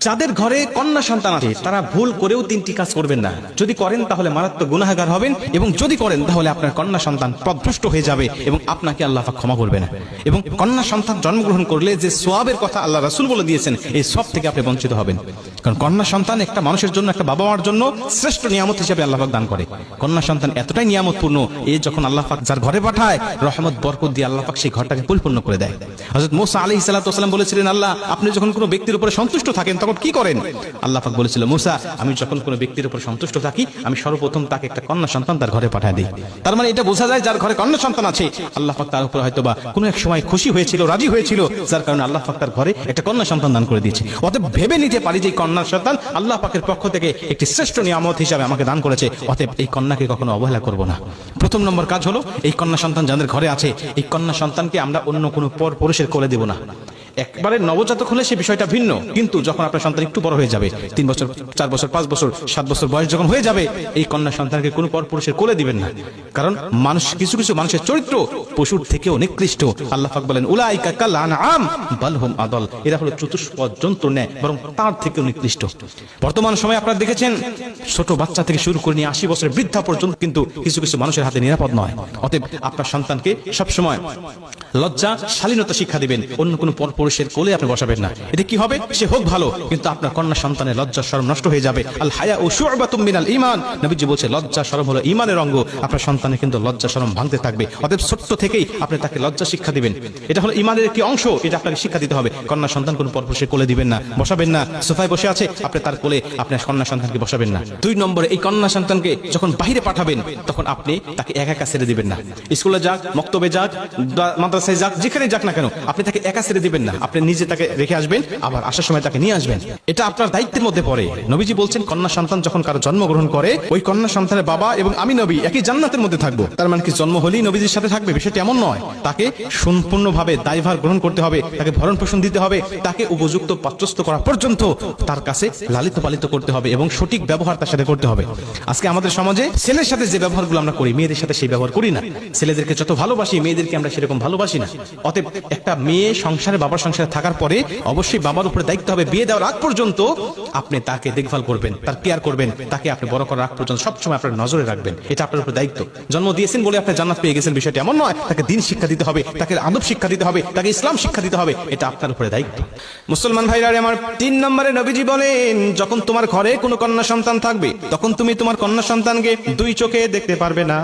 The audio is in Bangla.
যাদের ঘরে কন্যা সন্তান আছে তারা ভুল করেও তিনটি কাজ করবেন না। যদি করেন তাহলে মারাত্মক গুনাহগার হবেন, এবং যদি করেন তাহলে আপনার কন্যা সন্তান পথভ্রষ্ট হয়ে যাবে এবং আপনাকে আল্লাহ পাক ক্ষমা করবে না। এবং কন্যা সন্তান জন্মগ্রহণ করলে যে সোয়াবের কথা আল্লাহ রাসূল বলে দিয়েছেন, এই সব থেকে আপনি বঞ্চিত হবেন। কারণ কন্যা সন্তান একটা মানুষের জন্য, একটা বাবা মার জন্য শ্রেষ্ঠ নিয়ামত হিসেবে আল্লাহ পাক দান করে। কন্যা সন্তান এতটাই নিয়ামতপূর্ণ, এই যখন আল্লাহ পাক যার ঘরে পাঠায়, রহমত বরকত দিয়ে আল্লাহ পাক সেই ঘরটাকে পরিপূর্ণ করে দেয়। হযরত মুসা আলাইহিস সালাতু ওয়াস সালাম বলেছিলেন, আল্লাহ আপনি যখন কোনো ব্যক্তির উপরে সন্তুষ্ট থাকেন তখন কি করেন? আল্লাহ পাক বলেছিল, মুসা আমি যখন কোনো ব্যক্তির উপর সন্তুষ্ট থাকি আমি সর্বপ্রথম তাকে একটা কন্যা সন্তান তার ঘরে পাঠিয়ে দিই। তার মানে এটা বোঝা যায় যার ঘরে কন্যা সন্তান আছে আল্লাহ পাক তার উপর হয়তোবা কোনো এক সময় খুশি হয়েছিল, রাজি হয়েছিল, যার কারণে আল্লাহ পাক তার ঘরে একটা কন্যা সন্তান দান করে দিয়েছে। অতএব ভেবে নিতে পারি যে কন্যা সন্তান আল্লাহ পাকের পক্ষ থেকে একটি শ্রেষ্ঠ নিয়ামত হিসাবে আমাকে দান করেছে। অতএব এই কন্যাকে কখনো অবহেলা করব না। প্রথম নম্বর কাজ হলো, এই কন্যা সন্তান যাদের ঘরে আছে এই কন্যা সন্তানকে আমরা অন্য কোনো পর পুরুষের কোলে দেব না। একবারে নবজাতক হলে সে বিষয়টা ভিন্ন, কিন্তু যখন আপনার সন্তান একটু বড় হয়ে যাবে, 3 বছর 4 বছর 5 বছর 7 বছর বয়স যখন হয়ে যাবে, এই কন্যা সন্তানকে কোনো পর পুরুষের কোলে দিবেন না। কারণ মানুষ, কিছু কিছু মানুষের চরিত্র পশুর থেকেও নিকৃষ্ট। আল্লাহ পাক বলেন, উলাইকা কাল আনআম বাল হুম আদল, এরা হলো চতুষ্পদ জন্তুর ন্যায়, বরং তার থেকেও নিকৃষ্ট। বর্তমান সময়ে আপনারা দেখেছেন ছোট বাচ্চা থেকে শুরু করে নিয়ে 80 বছরের বৃদ্ধা পর্যন্ত কিন্তু কিছু কিছু মানুষের হাতে নিরাপদ নয়। অতএব আপনার সন্তানকে সবসময় লজ্জা, শালীনতা শিক্ষা দিবেন। অন্য কোনো পর পুরুষের কোলে আপনি বসাবেন না। এতে কি হবে? সে হোক ভালো, কিন্তু আপনার কন্যা সন্তানের লজ্জা শরম নষ্ট হয়ে যাবে। আল হায়া ও শু'বাতুম মিনাল ঈমান, নবীজি বলছে লজ্জা শরম হলো ঈমানের অঙ্গ। আপনার সন্তানের কিন্তু লজ্জা শরম ভাঙতে থাকবে। অতএব ছোট্ট থেকেই আপনি তাকে লজ্জা শিক্ষা দিবেন। এটা হলো ঈমানের একটি অংশ, এটা আপনাকে শিক্ষা দিতে হবে। কন্যা সন্তান কোনো পর পুরুষের কোলে দিবেন না, বসাবেন না। সোফায় বসে আছে, আপনি তার কোলে আপনার কন্যা সন্তানকে বসাবেন না। 2 নম্বরে, এই কন্যা সন্তানকে যখন বাইরে পাঠাবেন তখন আপনি তাকে একা একা ছেড়ে দিবেন না। স্কুলে যাক, মক্তবে যাক, মাদ্রাসায় যাক, যেখানে যাক না কেন, আপনি তাকে একা ছেড়ে দিবেন না। আপনি নিজে তাকে রেখে আসবেন, আবার আসার সময় তাকে নিয়ে আসবেন। এটা আপনার দায়িত্বের মধ্যে পড়ে। নবীজি বলছেন, কন্যা সন্তান যখন কারো জন্মগ্রহণ করে, ওই কন্যা সন্তানের বাবা এবং আমি নবী একই জান্নাতের মধ্যে থাকবো। তার মানে কি জন্ম হলেই নবীজির সাথে থাকবে? বিষয়টি এমন নয়। তাকে সম্পূর্ণভাবে দায়ভার গ্রহণ করতে হবে, তাকে ভরণ পোষণ দিতে হবে, তাকে উপযুক্ত পাত্রস্থ করা পর্যন্ত তার কাছে লালিত পালিত করতে হবে এবং সঠিক ব্যবহার তার সাথে করতে হবে। আজকে আমাদের সমাজে ছেলের সাথে যে ব্যবহারগুলো আমরা করি, মেয়েদের সাথে সেই ব্যবহার করি না। ছেলেদেরকে যত ভালোবাসি, মেয়েদেরকে আমরা সেরকম ভালোবাসি না। অতএব একটা মেয়ে সংসারে, বাবার সংসারে থাকার পরে অবশ্যই বাবার উপরে দায়িত্ব হবে, বিয়ে দেওয়ার আগ পর্যন্ত আপনি তাকে দেখভাল করবেন, তার কেয়ার করবেন, তাকে আপনি বড় করার আগ পর্যন্ত সবসময় আপনার নজরে রাখবেন। এটা আপনার উপর দায়িত্ব। জন্ম দিয়েছেন বলে আপনি জান্নাত পেয়ে গেছেন, বিষয়টি এমন নয়। তাকে দ্বীন শিক্ষা দিতে হবে, তাকে আদব শিক্ষা দিতে হবে, তাকে ইসলাম শিক্ষা দিতে হবে। এটা আপনার উপরে দায়িত্ব। মুসলমান ভাইরা আমার, 3 নম্বরে নবীজি বলেন, যখন তোমার ঘরে কোনো কন্যা সন্তান থাকবে তখন তুমি তোমার কন্যা সন্তানকে 2 চোখে দেখতে পারবে না।